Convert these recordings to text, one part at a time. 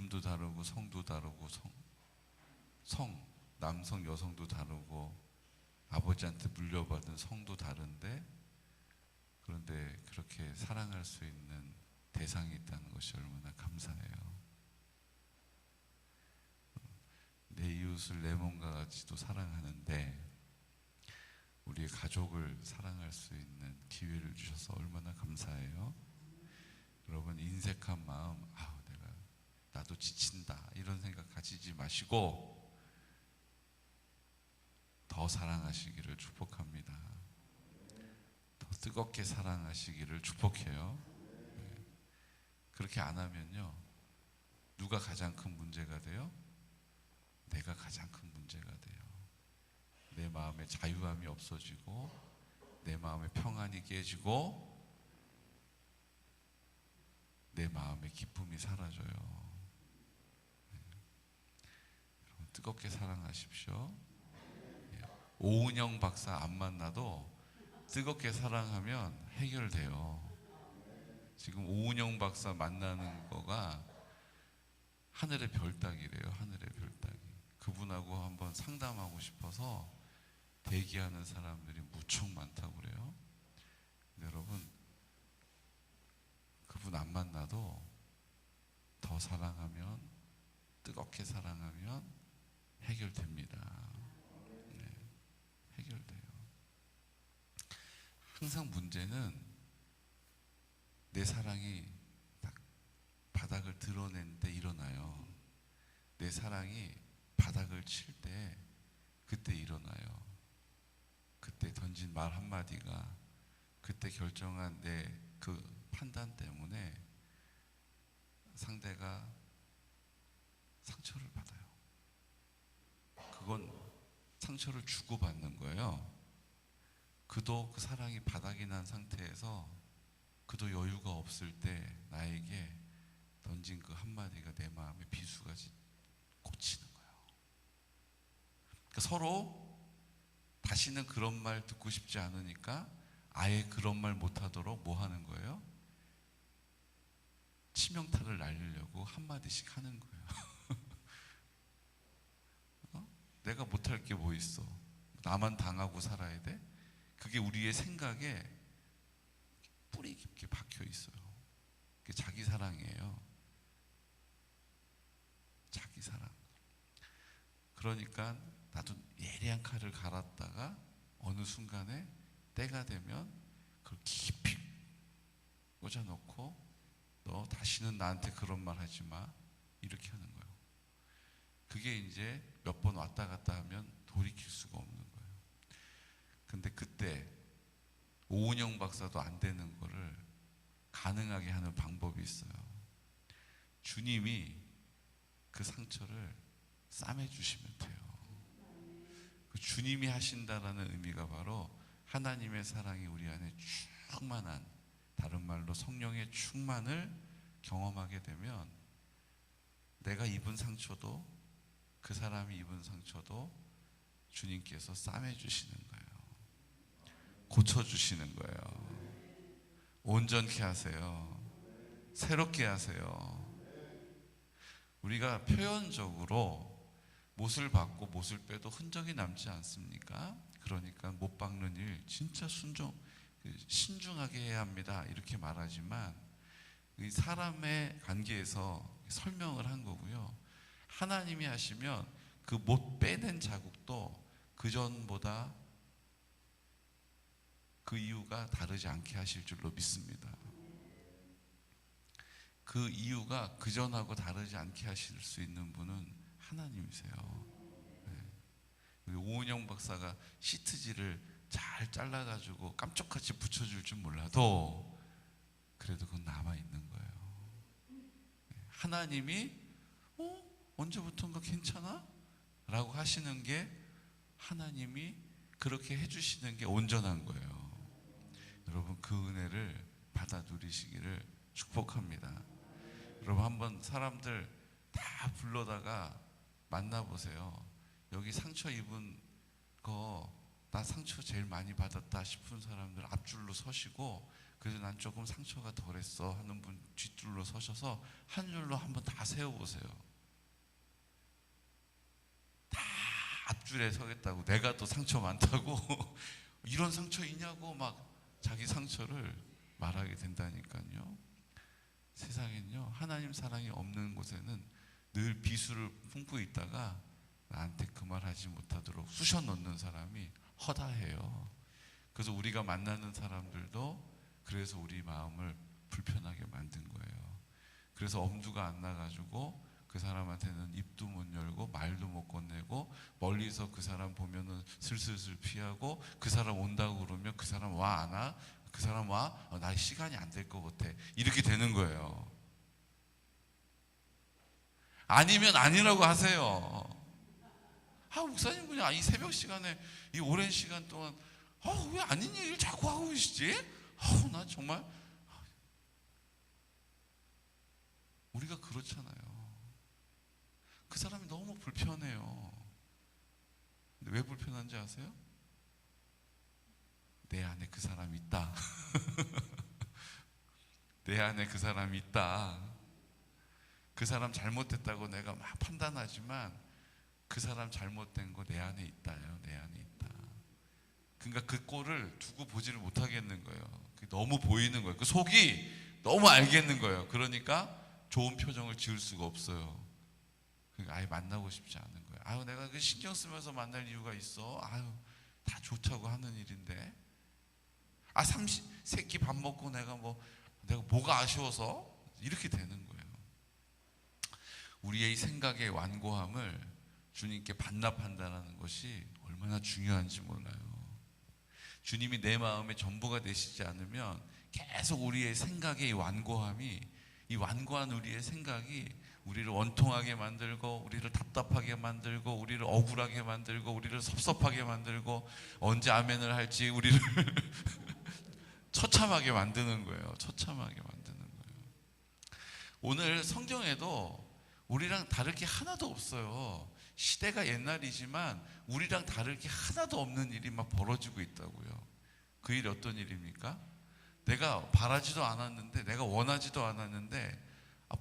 이름도 다르고 성도 다르고 남성 여성도 다르고 아버지한테 물려받은 성도 다른데, 그런데 그렇게 사랑할 수 있는 대상이 있다는 것이 얼마나 감사해요. 내 이웃을 내 몸과 같이도 사랑하는데 우리의 가족을 사랑할 수 있는 기회를 주셔서 얼마나 감사해요. 여러분, 인색한 마음, 나도 지친다 이런 생각 가지지 마시고 더 사랑하시기를 축복합니다. 더 뜨겁게 사랑하시기를 축복해요. 그렇게 안 하면요, 누가 가장 큰 문제가 돼요? 내가 가장 큰 문제가 돼요. 내 마음에 자유함이 없어지고 내 마음의 평안이 깨지고 내 마음의 기쁨이 사라져요. 여러분, 뜨겁게 사랑하십시오. 오은영 박사 안 만나도 뜨겁게 사랑하면 해결돼요. 지금 오은영 박사 만나는 거가 하늘의 별 따기래요. 하늘의 별 따기. 그분하고 한번 상담하고 싶어서 대기하는 사람들이 무척 많다고 그래요. 근데 여러분, 그분 안 만나도 더 사랑하면, 뜨겁게 사랑하면 해결됩니다. 네, 해결돼요. 항상 문제는 내 사랑이 딱 바닥을 드러낼 때 일어나요. 내 사랑이 바닥을 칠 때 그때 일어나요. 그때 던진 말 한마디가, 그때 결정한 내 그 판단 때문에 상대가 상처를 받아요. 그건 상처를 주고받는 거예요. 그도 그 사랑이 바닥이 난 상태에서 그도 여유가 없을 때 나에게 던진 그 한마디가 내 마음에 비수같이 꽂히는 거예요. 그러니까 서로 다시는 그런 말 듣고 싶지 않으니까 아예 그런 말 못하도록 뭐 하는 거예요? 치명타를 날리려고 한마디씩 하는 거예요. 내가 못할 게 뭐 있어? 나만 당하고 살아야 돼? 그게 우리의 생각에 뿌리 깊게 박혀 있어요. 그게 자기 사랑이에요. 자기 사랑. 그러니까 나도 예리한 칼을 갈았다가 어느 순간에 때가 되면 그걸 깊이 꽂아놓고 너 다시는 나한테 그런 말 하지 마, 이렇게 하는 거예요. 그게 이제 몇 번 왔다 갔다 하면 돌이킬 수가 없는 거예요. 근데 그때 오은영 박사도 안 되는 거를 가능하게 하는 방법이 있어요. 주님이 그 상처를 싸매주시면 돼요. 그 주님이 하신다라는 의미가 바로 하나님의 사랑이 우리 안에 충만한, 다른 말로 성령의 충만을 경험하게 되면 내가 입은 상처도, 그 사람이 입은 상처도 주님께서 싸매주시는 거예요. 고쳐주시는 거예요. 온전케 하세요. 새롭게 하세요. 우리가 표현적으로 못을 박고 못을 빼도 흔적이 남지 않습니까? 그러니까 못 박는 일 진짜 신중하게 해야 합니다, 이렇게 말하지만 이 사람의 관계에서 설명을 한 거고요. 하나님이 하시면 그 못 빼낸 자국도 그 전보다 그 이유가 다르지 않게 하실 줄로 믿습니다. 그 이유가 그 전하고 다르지 않게 하실 수 있는 분은 하나님이세요. 네. 오은영 박사가 시트지를 잘 잘라가지고 깜짝같이 붙여줄 줄 몰라도 그래도 그건 남아있는 거예요. 하나님이 언제부턴가 괜찮아? 라고 하시는 게, 하나님이 그렇게 해주시는 게 온전한 거예요. 여러분, 그 은혜를 받아 누리시기를 축복합니다. 여러분, 한번 사람들 다 불러다가 만나보세요. 여기 상처 입은 거, 나 상처 제일 많이 받았다 싶은 사람들 앞줄로 서시고 그래서 난 조금 상처가 덜했어 하는 분 뒷줄로 서셔서 한 줄로 한번 다 세워보세요. 다 앞줄에 서겠다고, 내가 또 상처 많다고 이런 상처 있냐고 막 자기 상처를 말하게 된다니까요. 세상엔요, 하나님 사랑이 없는 곳에는 늘 비수를 품고 있다가 나한테 그 말 하지 못하도록 쑤셔 넣는 사람이 허다해요. 그래서 우리가 만나는 사람들도 그래서 우리 마음을 불편하게 만든 거예요. 그래서 엄두가 안 나가지고 그 사람한테는 입도 못 열고 말도 못 건네고, 멀리서 그 사람 보면은 슬슬슬 피하고, 그 사람 온다고 그러면 그 사람 와 안 와? 그 사람 와? 나 시간이 안 될 것 같아. 이렇게 되는 거예요. 아니면 아니라고 하세요. 목사님 그냥 이 새벽 시간에 이 오랜 시간 동안 왜 아닌 얘기를 자꾸 하고 계시지? 나 정말. 우리가 그렇잖아요. 그 사람이 너무 불편해요. 근데 왜 불편한지 아세요? 내 안에 그 사람이 있다. 내 안에 그 사람이 있다. 그 사람 잘못했다고 내가 막 판단하지만 그 사람 잘못된 거 내 안에 있다요. 내 안에 있다. 그러니까 그 꼴을 두고 보지를 못하겠는 거예요. 너무 보이는 거예요. 그 속이 너무 알겠는 거예요. 그러니까 좋은 표정을 지을 수가 없어요. 그러니까 아예 만나고 싶지 않은 거예요. 내가 그 신경 쓰면서 만날 이유가 있어? 다 좋다고 하는 일인데. 새끼 밥 먹고 내가 뭐가 아쉬워서? 이렇게 되는 거예요. 우리의 생각의 완고함을 주님께 반납한다는 것이 얼마나 중요한지 몰라요. 주님이 내 마음의 전부가 되시지 않으면 계속 우리의 생각의 완고함이, 이 완고한 우리의 생각이 우리를 원통하게 만들고, 우리를 답답하게 만들고, 우리를 억울하게 만들고, 우리를 섭섭하게 만들고, 언제 아멘을 할지 우리를 처참하게 만드는 거예요. 처참하게 만드는 거예요. 오늘 성경에도 우리랑 다를 게 하나도 없어요. 시대가 옛날이지만 우리랑 다를 게 하나도 없는 일이 막 벌어지고 있다고요. 그 일이 어떤 일입니까? 내가 바라지도 않았는데, 내가 원하지도 않았는데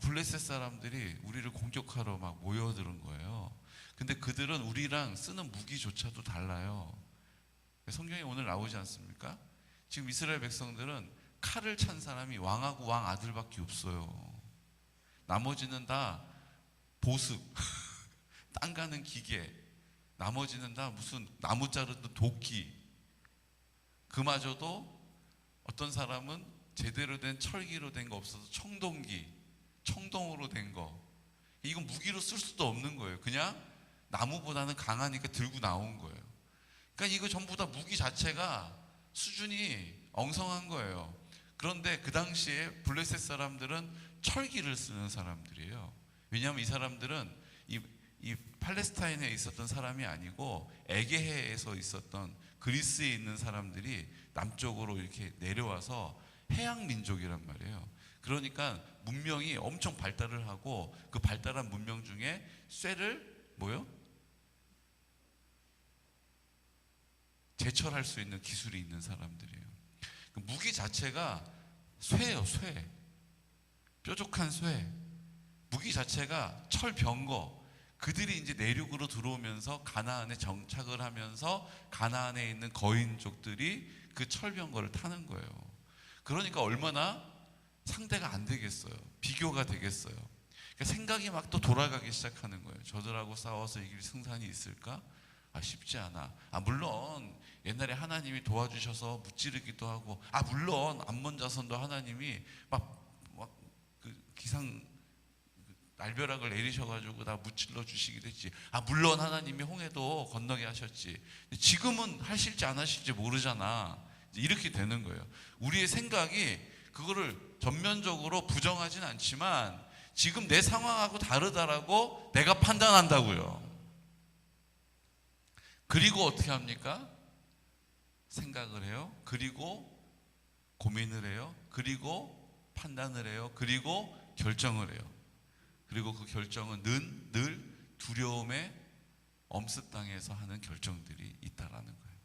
블레셋 사람들이 우리를 공격하러 막 모여드는 거예요. 근데 그들은 우리랑 쓰는 무기조차도 달라요. 성경에 오늘 나오지 않습니까? 지금 이스라엘 백성들은 칼을 찬 사람이 왕하고 왕 아들밖에 없어요. 나머지는 다 보습, 땅 가는 기계, 나머지는 다 무슨 나무 자르던 도끼, 그마저도 어떤 사람은 제대로 된 철기로 된 거 없어서 청동기, 청동으로 된 거, 이건 무기로 쓸 수도 없는 거예요. 그냥 나무보다는 강하니까 들고 나온 거예요. 그러니까 이거 전부 다 무기 자체가 수준이 엉성한 거예요. 그런데 그 당시에 블레셋 사람들은 철기를 쓰는 사람들이에요. 왜냐하면 이 사람들은 이 팔레스타인에 있었던 사람이 아니고 에게해에서 있었던, 그리스에 있는 사람들이 남쪽으로 이렇게 내려와서 해양 민족이란 말이에요. 그러니까 문명이 엄청 발달을 하고, 그 발달한 문명 중에 쇠를 제철할 수 있는 기술이 있는 사람들이에요. 그 무기 자체가 쇠예요. 쇠, 뾰족한 쇠. 무기 자체가 철병거. 그들이 이제 내륙으로 들어오면서 가나안에 정착을 하면서 가나안에 있는 거인족들이 그 철병거를 타는 거예요. 그러니까 얼마나 상대가 안 되겠어요. 비교가 되겠어요. 그러니까 생각이 막 또 돌아가기 시작하는 거예요. 저들하고 싸워서 이길 승산이 있을까? 쉽지 않아. 물론 옛날에 하나님이 도와주셔서 무찌르기도 하고, 물론 암몬 자손도 하나님이 그 기상 날벼락을 내리셔가지고 다 무찔러 주시기도 했지. 물론 하나님이 홍해도 건너게 하셨지. 지금은 하실지 안 하실지 모르잖아. 이렇게 되는 거예요. 우리의 생각이 그거를 전면적으로 부정하진 않지만 지금 내 상황하고 다르다라고 내가 판단한다고요. 그리고 어떻게 합니까? 생각을 해요. 그리고 고민을 해요. 그리고 판단을 해요. 그리고 결정을 해요. 그리고 그 결정은 늘 두려움에 엄습당해서 하는 결정들이 있다라는 거예요.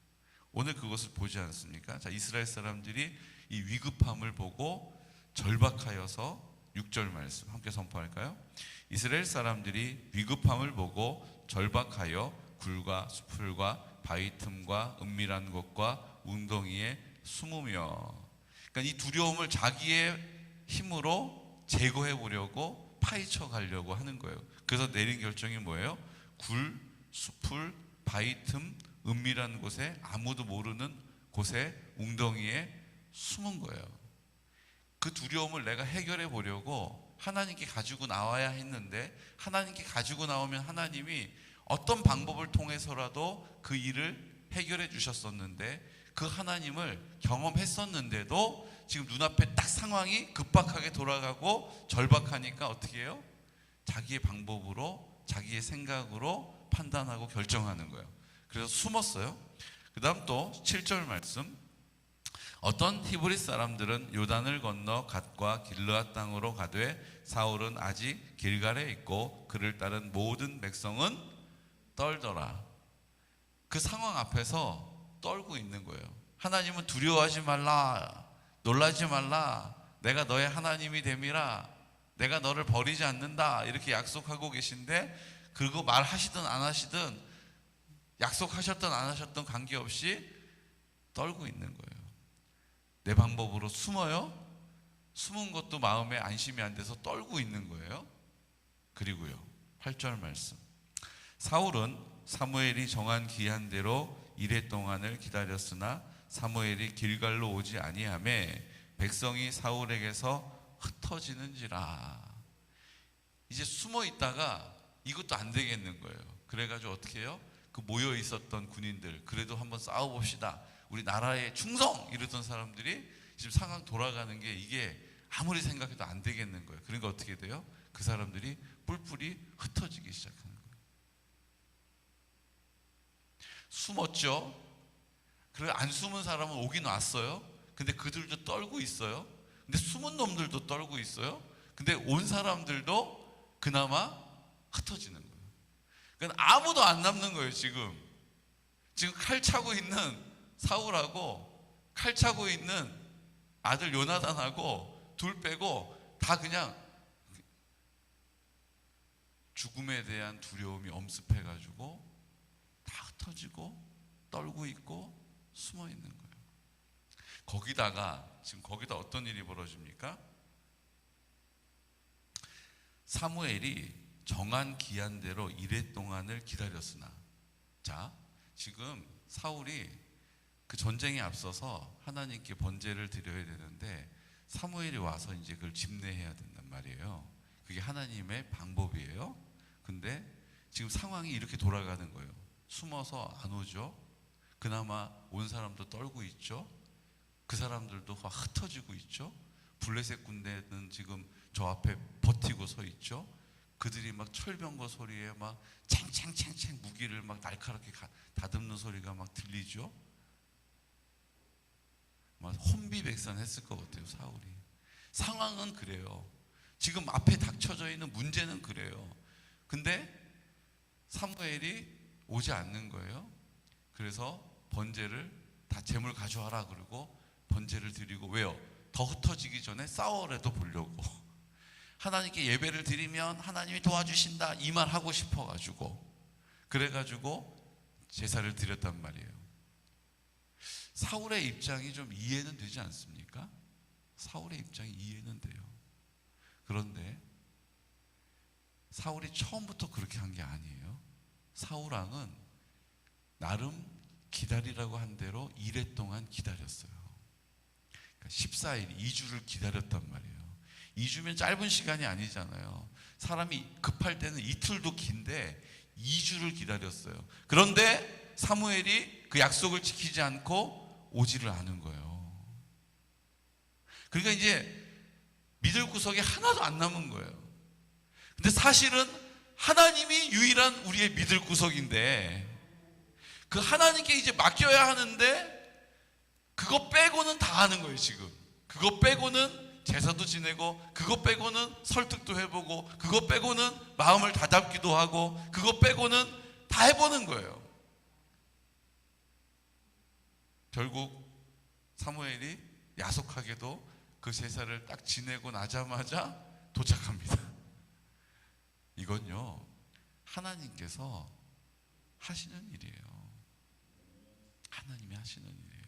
오늘 그것을 보지 않습니까? 자, 이스라엘 사람들이 이 위급함을 보고 절박하여서 6절 말씀 함께 선포할까요? 이스라엘 사람들이 위급함을 보고 절박하여 굴과 수풀과 바위 틈과 은밀한 곳과 웅덩이에 숨으며, 그러니까 이 두려움을 자기의 힘으로 제거해 보려고 파헤쳐 가려고 하는 거예요. 그래서 내린 결정이 뭐예요? 굴, 수풀, 바위 틈, 은밀한 곳에, 아무도 모르는 곳에, 웅덩이에 숨은 거예요. 그 두려움을 내가 해결해 보려고 하나님께 가지고 나와야 했는데, 하나님께 가지고 나오면 하나님이 어떤 방법을 통해서라도 그 일을 해결해 주셨었는데, 그 하나님을 경험했었는데도 지금 눈앞에 딱 상황이 급박하게 돌아가고 절박하니까 어떻게 해요? 자기의 방법으로, 자기의 생각으로 판단하고 결정하는 거예요. 그래서 숨었어요. 그 다음 또 7절 말씀, 어떤 히브리 사람들은 요단을 건너 갓과 길르앗 땅으로 가되 사울은 아직 길갈에 있고 그를 따른 모든 백성은 떨더라. 그 상황 앞에서 떨고 있는 거예요. 하나님은 두려워하지 말라, 놀라지 말라, 내가 너의 하나님이 됨이라, 내가 너를 버리지 않는다, 이렇게 약속하고 계신데, 그리고 말하시든 안 하시든, 약속하셨든 안 하셨든 관계없이 떨고 있는 거예요. 내 방법으로 숨어요. 숨은 것도 마음에 안심이 안 돼서 떨고 있는 거예요. 그리고요, 8절 말씀, 사울은 사무엘이 정한 기한대로 이레 동안을 기다렸으나 사무엘이 길갈로 오지 아니하매 백성이 사울에게서 흩어지는지라. 이제 숨어 있다가 이것도 안 되겠는 거예요. 그래가지고 어떻게 해요? 그 모여 있었던 군인들, 그래도 한번 싸워봅시다, 우리 나라에 충성! 이러던 사람들이 지금 상황 돌아가는 게 이게 아무리 생각해도 안 되겠는 거예요. 그러니까 어떻게 돼요? 그 사람들이 뿔뿔이 흩어지기 시작하는 거예요. 숨었죠. 그리고 안 숨은 사람은 오긴 왔어요. 근데 그들도 떨고 있어요. 근데 숨은 놈들도 떨고 있어요. 근데 온 사람들도 그나마 흩어지는 거예요. 그러니까 아무도 안 남는 거예요. 지금 칼 차고 있는 사울하고 칼 차고 있는 아들 요나단하고 둘 빼고 다 그냥 죽음에 대한 두려움이 엄습해가지고 다 흩어지고 떨고 있고 숨어 있는 거예요. 거기다가 지금 거기다 어떤 일이 벌어집니까? 사무엘이 정한 기한대로 이레 동안을 기다렸으나, 자, 지금 사울이 그 전쟁에 앞서서 하나님께 번제를 드려야 되는데 사무엘이 와서 이제 그걸 집례해야 된단 말이에요. 그게 하나님의 방법이에요. 근데 지금 상황이 이렇게 돌아가는 거예요. 숨어서 안 오죠. 그나마 온 사람도 떨고 있죠. 그 사람들도 막 흩어지고 있죠. 블레셋 군대는 지금 저 앞에 버티고 서 있죠. 그들이 막 철병거 소리에 막 챙챙챙챙 무기를 막 날카롭게 다듬는 소리가 막 들리죠. 막 혼비백산했을 것 같아요. 사울이. 상황은 그래요. 지금 앞에 닥쳐져 있는 문제는 그래요. 근데 사무엘이 오지 않는 거예요. 그래서 번제를 다 제물 가져와라 그러고 번제를 드리고, 왜요? 더 흩어지기 전에 싸워라도 보려고. 하나님께 예배를 드리면 하나님이 도와주신다 이 말 하고 싶어가지고, 그래가지고 제사를 드렸단 말이에요. 사울의 입장이 좀 이해는 되지 않습니까? 사울의 입장이 이해는 돼요. 그런데 사울이 처음부터 그렇게 한 게 아니에요. 사울왕은 나름 기다리라고 한 대로 이레 동안 기다렸어요. 그러니까 14일, 2주를 기다렸단 말이에요. 2주면 짧은 시간이 아니잖아요. 사람이 급할 때는 이틀도 긴데 2주를 기다렸어요. 그런데 사무엘이 그 약속을 지키지 않고 오지를 않은 거예요. 그러니까 이제 믿을 구석이 하나도 안 남은 거예요. 근데 사실은 하나님이 유일한 우리의 믿을 구석인데, 그 하나님께 이제 맡겨야 하는데 그거 빼고는 다 하는 거예요. 지금 그거 빼고는 제사도 지내고, 그거 빼고는 설득도 해보고, 그거 빼고는 마음을 다잡기도 하고, 그거 빼고는 다 해보는 거예요. 결국 사무엘이 야속하게도 그 제사를 딱 지내고 나자마자 도착합니다. 이건요, 하나님께서 하시는 일이에요. 하나님이 하시는 일이에요.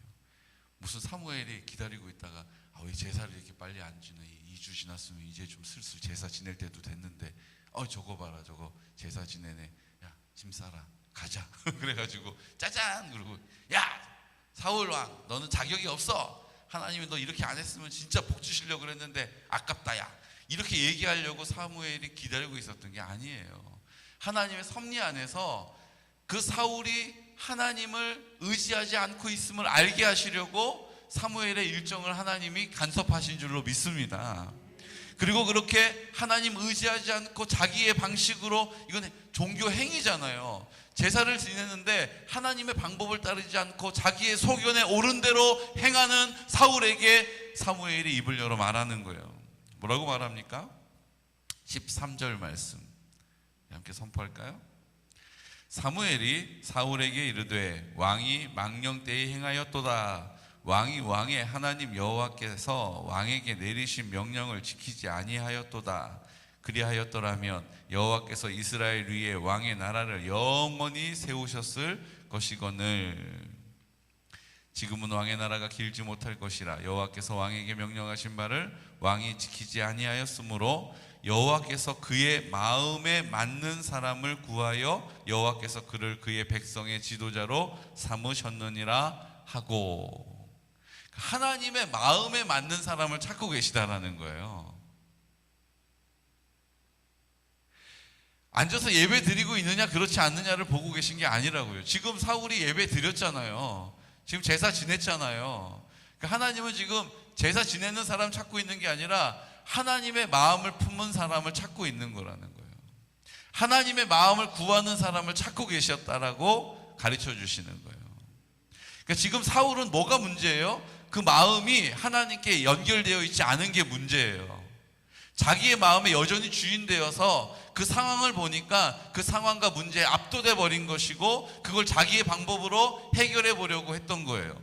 무슨 사무엘이 기다리고 있다가 왜 제사를 이렇게 빨리 안 지내? 2주 지났으면 이제 좀 슬슬 제사 지낼 때도 됐는데 저거 봐라, 저거 제사 지내네. 야, 짐 싸라, 가자. 그래가지고 짜잔! 그러고 야, 사울 왕, 너는 자격이 없어. 하나님이 너 이렇게 안 했으면 진짜 복 주시려고 그랬는데 아깝다, 야. 이렇게 얘기하려고 사무엘이 기다리고 있었던 게 아니에요. 하나님의 섭리 안에서 그 사울이 하나님을 의지하지 않고 있음을 알게 하시려고 사무엘의 일정을 하나님이 간섭하신 줄로 믿습니다. 그리고 그렇게 하나님 의지하지 않고 자기의 방식으로, 이건 종교 행위잖아요. 제사를 지내는데 하나님의 방법을 따르지 않고 자기의 소견에 옳은 대로 행하는 사울에게 사무엘이 입을 열어 말하는 거예요. 뭐라고 말합니까? 13절 말씀 함께 선포할까요? 사무엘이 사울에게 이르되 왕이 망령 때에 행하였도다. 왕이 왕의 하나님 여호와께서 왕에게 내리신 명령을 지키지 아니하였도다. 그리하였더라면 여호와께서 이스라엘 위에 왕의 나라를 영원히 세우셨을 것이거늘. 지금은 왕의 나라가 길지 못할 것이라. 여호와께서 왕에게 명령하신 바를 왕이 지키지 아니하였으므로 여호와께서 그의 마음에 맞는 사람을 구하여 여호와께서 그를 그의 백성의 지도자로 삼으셨느니라 하고. 하나님의 마음에 맞는 사람을 찾고 계시다라는 거예요. 앉아서 예배 드리고 있느냐 그렇지 않느냐를 보고 계신 게 아니라고요. 지금 사울이 예배 드렸잖아요. 지금 제사 지냈잖아요. 하나님은 지금 제사 지내는 사람 찾고 있는 게 아니라 하나님의 마음을 품은 사람을 찾고 있는 거라는 거예요. 하나님의 마음을 구하는 사람을 찾고 계셨다라고 가르쳐 주시는 거예요. 그러니까 지금 사울은 뭐가 문제예요? 그 마음이 하나님께 연결되어 있지 않은 게 문제예요. 자기의 마음에 여전히 주인되어서 그 상황을 보니까 그 상황과 문제에 압도돼 버린 것이고 그걸 자기의 방법으로 해결해 보려고 했던 거예요.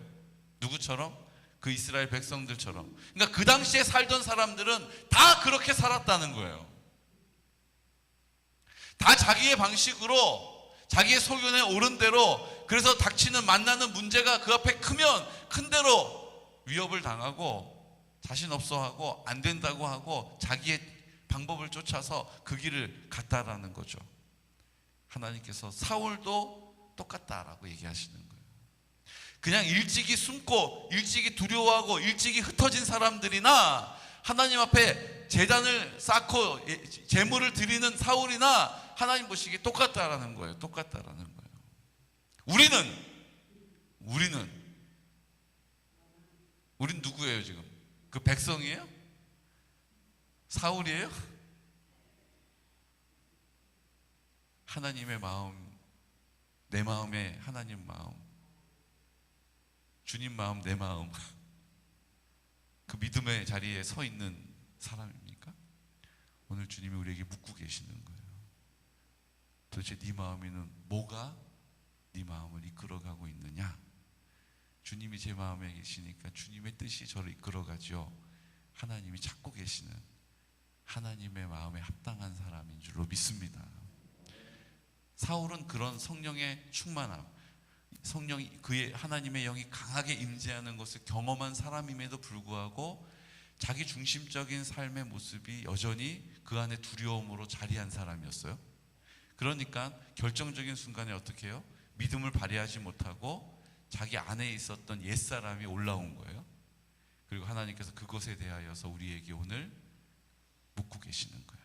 누구처럼? 그 이스라엘 백성들처럼. 그러니까 그 당시에 살던 사람들은 다 그렇게 살았다는 거예요. 다 자기의 방식으로, 자기의 소견에 옳은 대로, 그래서 닥치는 만나는 문제가 그 앞에 크면 큰 대로 위협을 당하고 자신 없어 하고 안 된다고 하고 자기의 방법을 쫓아서 그 길을 갔다라는 거죠. 하나님께서 사울도 똑같다라고 얘기하시는 거예요. 그냥 일찍이 숨고 일찍이 두려워하고 일찍이 흩어진 사람들이나 하나님 앞에 제단을 쌓고 제물을 드리는 사울이나 하나님 보시기에 똑같다라는 거예요. 똑같다라는 거예요. 우린 누구예요 지금? 그 백성이에요? 사울이에요? 하나님의 마음, 내 마음에 하나님 마음, 주님 마음, 내 마음, 그 믿음의 자리에 서 있는 사람입니까? 오늘 주님이 우리에게 묻고 계시는 거예요. 도대체 네 마음에는 뭐가 네 마음을 이끌어가고 있느냐? 주님이 제 마음에 계시니까 주님의 뜻이 저를 이끌어가죠. 하나님이 찾고 계시는 하나님의 마음에 합당한 사람인 줄로 믿습니다. 사울은 그런 성령의 충만함, 성령이, 그의 하나님의 영이 강하게 임재하는 것을 경험한 사람임에도 불구하고 자기 중심적인 삶의 모습이 여전히 그 안에 두려움으로 자리한 사람이었어요. 그러니까 결정적인 순간에 어떻게 해요? 믿음을 발휘하지 못하고 자기 안에 있었던 옛사람이 올라온 거예요. 그리고 하나님께서 그것에 대하여서 우리에게 오늘 묻고 계시는 거예요.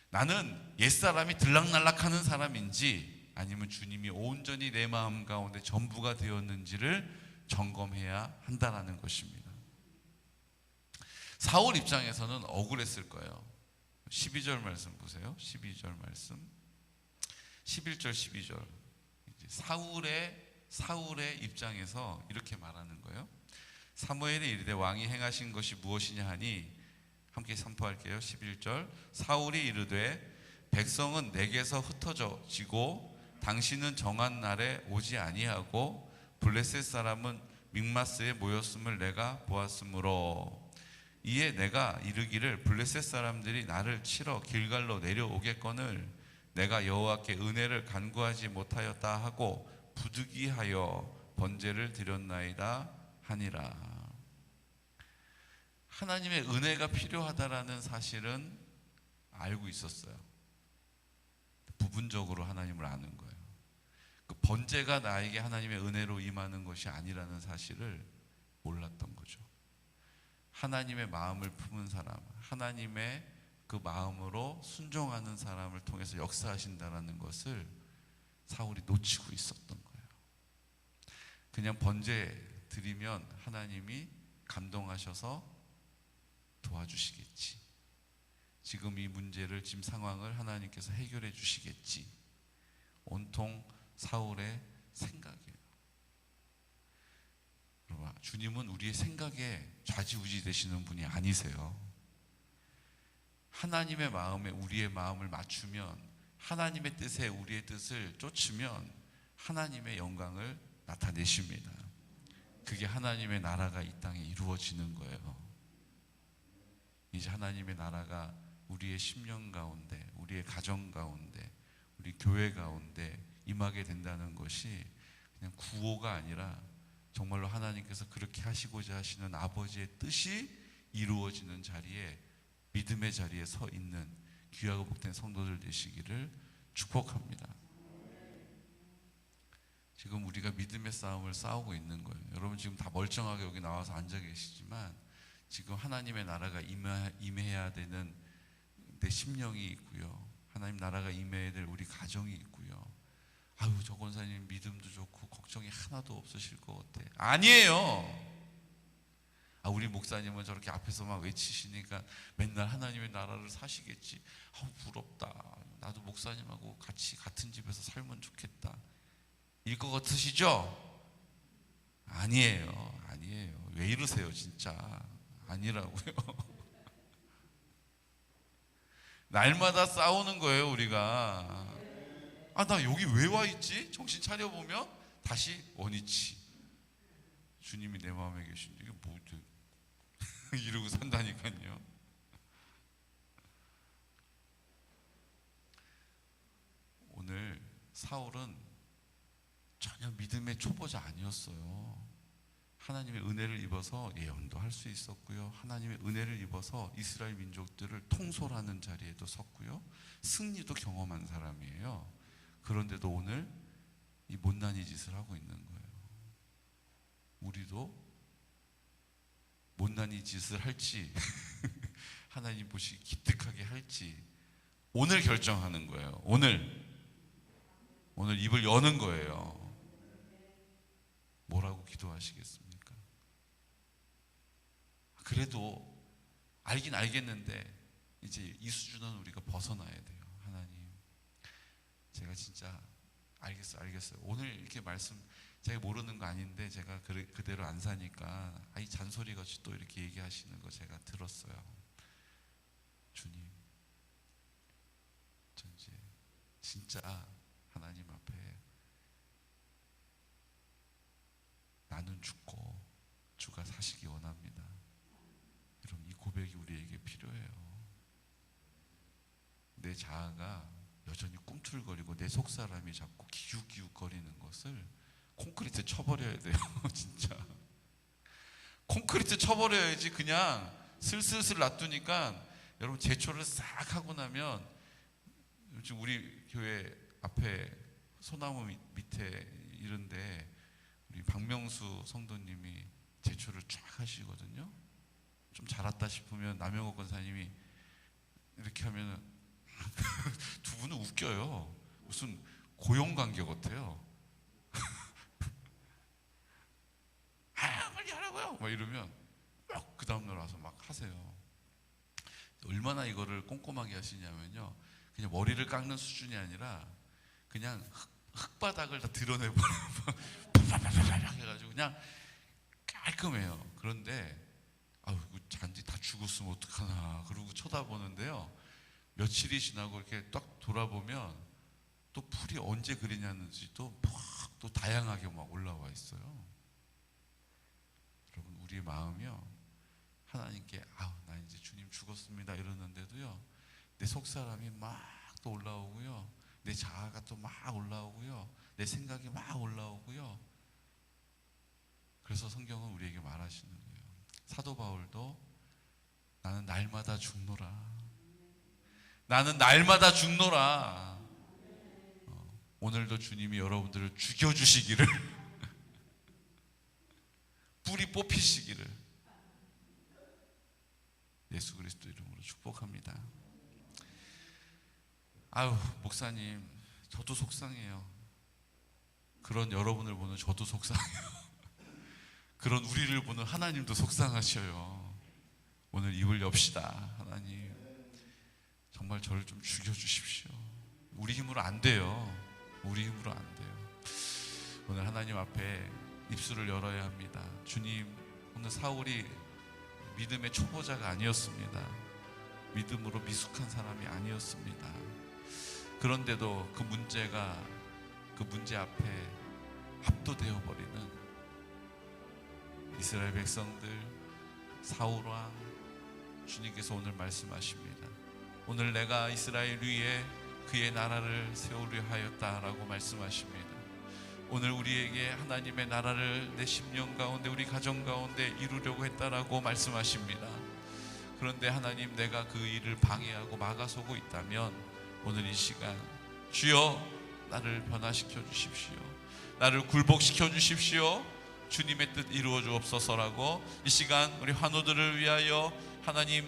나는 옛사람이 들락날락하는 사람인지 아니면 주님이 온전히 내 마음 가운데 전부가 되었는지를 점검해야 한다는 것입니다. 사울 입장에서는 억울했을 거예요. 12절 말씀 보세요. 12절 말씀, 11절 12절. 사울의 입장에서 이렇게 말하는 거예요. 사무엘이 이르되 왕이 행하신 것이 무엇이냐 하니, 함께 선포할게요. 11절. 사울이 이르되 백성은 내게서 흩어지고 당신은 정한 날에 오지 아니하고 블레셋 사람은 믹마스에 모였음을 내가 보았으므로 이에 내가 이르기를 블레셋 사람들이 나를 치러 길갈로 내려오겠거늘 내가 여호와께 은혜를 간구하지 못하였다 하고 부득이하여 번제를 드렸나이다 하니라. 하나님의 은혜가 필요하다라는 사실은 알고 있었어요. 부분적으로 하나님을 아는 거예요. 그 번제가 나에게 하나님의 은혜로 임하는 것이 아니라는 사실을 몰랐던 거죠. 하나님의 마음을 품은 사람, 하나님의 그 마음으로 순종하는 사람을 통해서 역사하신다는 것을 사울이 놓치고 있었던 거예요. 그냥 번제 드리면 하나님이 감동하셔서 도와주시겠지. 지금 이 문제를, 지금 상황을 하나님께서 해결해 주시겠지. 온통 사울의 생각이에요. 여러분, 주님은 우리의 생각에 좌지우지 되시는 분이 아니세요. 하나님의 마음에 우리의 마음을 맞추면, 하나님의 뜻에 우리의 뜻을 쫓으면 하나님의 영광을 나타내십니다. 그게 하나님의 나라가 이 땅에 이루어지는 거예요. 이제 하나님의 나라가 우리의 심령 가운데, 우리의 가정 가운데, 우리 교회 가운데 임하게 된다는 것이 그냥 구호가 아니라 정말로 하나님께서 그렇게 하시고자 하시는 아버지의 뜻이 이루어지는 자리에, 믿음의 자리에 서 있는 귀하고 복된 성도들 되시기를 축복합니다. 지금 우리가 믿음의 싸움을 싸우고 있는 거예요. 여러분 지금 다 멀쩡하게 여기 나와서 앉아 계시지만 지금 하나님의 나라가 임해야 되는 내 심령이 있고요. 하나님 나라가 임해야 될 우리 가정이 있고요. 아유, 저 권사님 믿음도 좋고 걱정이 하나도 없으실 것 같아. 아니에요. 우리 목사님은 저렇게 앞에서 막 외치시니까 맨날 하나님의 나라를 사시겠지. 부럽다. 나도 목사님하고 같이 같은 집에서 살면 좋겠다. 일 것 같으시죠? 아니에요. 아니에요. 왜 이러세요 진짜. 아니라고요. 날마다 싸우는 거예요 우리가. 나 여기 왜 와 있지? 정신 차려보면 다시 원위치. 주님이 내 마음에 계신데 이게 뭐 이러고 산다니까요. 오늘 사울은 전혀 믿음의 초보자 아니었어요. 하나님의 은혜를 입어서 예언도 할 수 있었고요. 하나님의 은혜를 입어서 이스라엘 민족들을 통솔하는 자리에도 섰고요. 승리도 경험한 사람이에요. 그런데도 오늘 이 못난이 짓을 하고 있는 거예요. 우리도 못난이 짓을 할지 하나님 보시기 기특하게 할지 오늘 결정하는 거예요. 오늘 입을 여는 거예요. 뭐라고 기도하시겠습니까? 그래도 알긴 알겠는데 이제 이 수준은 우리가 벗어나야 돼요. 하나님, 제가 진짜 알겠어요. 오늘 이렇게 말씀 제가 모르는 거 아닌데 제가 그대로 안 사니까 이 잔소리같이 또 이렇게 얘기하시는 거 제가 들었어요. 주님, 전 이제 진짜 하나님 앞에 나는 죽고 주가 사시기 원합니다. 여러분, 이 고백이 우리에게 필요해요. 내 자아가 여전히 꿈틀거리고 내 속사람이 자꾸 기웃기웃거리는 것을 콘크리트 쳐버려야 돼요. 진짜 콘크리트 쳐버려야지. 그냥 슬슬슬 놔두니까 여러분 제초를 싹 하고 나면 지금 우리 교회 앞에 소나무 밑에 이런데 우리 박명수 성도님이 제초를 쫙 하시거든요. 좀 자랐다 싶으면 남영옥 권사님이 이렇게 하면 두 분은 웃겨요. 무슨 고용관계 같아요. 빨리 하라고요 막 이러면 그 다음날 와서 막 하세요. 얼마나 이거를 꼼꼼하게 하시냐면요, 그냥 머리를 깎는 수준이 아니라 그냥 흙바닥을 다 드러내버려요. 해가지고 그냥 깔끔해요. 그런데 잔디 다 죽었으면 어떡하나 그러고 쳐다보는데요, 며칠이 지나고 이렇게 딱 돌아보면 또 풀이 언제 그리냐는지 또 다양하게 막 올라와 있어요. 우리 마음이요, 하나님께 나 이제 주님 죽었습니다 이러는데도요, 내 속사람이 막 또 올라오고요, 내 자아가 또 막 올라오고요, 내 생각이 막 올라오고요. 그래서 성경은 우리에게 말하시는 거예요. 사도 바울도 나는 날마다 죽노라. 나는 날마다 죽노라. 오늘도 주님이 여러분들을 죽여주시기를 뿌리 뽑히시기를 예수 그리스도 이름으로 축복합니다. 아유, 목사님, 저도 속상해요. 그런 여러분을 보는 저도 속상해요. 그런 우리를 보는 하나님도 속상하셔요. 오늘 입을 엽시다. 하나님, 정말 저를 좀 죽여주십시오. 우리 힘으로 안 돼요. 우리 힘으로 안 돼요. 오늘 하나님 앞에 입술을 열어야 합니다. 주님, 오늘 사울이 믿음의 초보자가 아니었습니다. 믿음으로 미숙한 사람이 아니었습니다. 그런데도 그 문제 앞에 압도되어 버리는 이스라엘 백성들, 사울 왕, 주님께서 오늘 말씀하십니다. 오늘 내가 이스라엘 위에 그의 나라를 세우려 하였다라고 말씀하십니다. 오늘 우리에게 하나님의 나라를 내 심령 가운데, 우리 가정 가운데 이루려고 했다라고 말씀하십니다. 그런데 하나님, 내가 그 일을 방해하고 막아서고 있다면 오늘 이 시간 주여 나를 변화시켜 주십시오. 나를 굴복시켜 주십시오. 주님의 뜻 이루어 주옵소서라고 이 시간 우리 환우들을 위하여 하나님,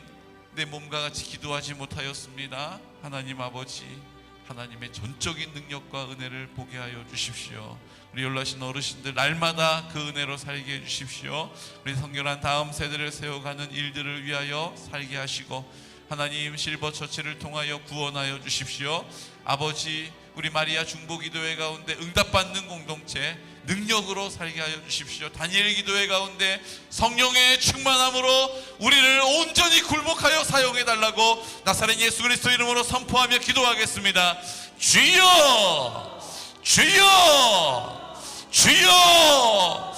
내 몸과 같이 기도하지 못하였습니다. 하나님 아버지, 하나님의 전적인 능력과 은혜를 보게 하여 주십시오. 우리 연로하신 어르신들 날마다 그 은혜로 살게 해주십시오. 우리 성결한 다음 세대를 세워가는 일들을 위하여 살게 하시고, 하나님 실버처치를 통하여 구원하여 주십시오. 아버지, 우리 마리아 중보기도회 가운데 응답받는 공동체 능력으로 살게 하여 주십시오. 다니엘 기도회 가운데 성령의 충만함으로 우리를 온전히 굴복하여 사용해 달라고 나사렛 예수 그리스도 이름으로 선포하며 기도하겠습니다. 주여, 주여, 주여.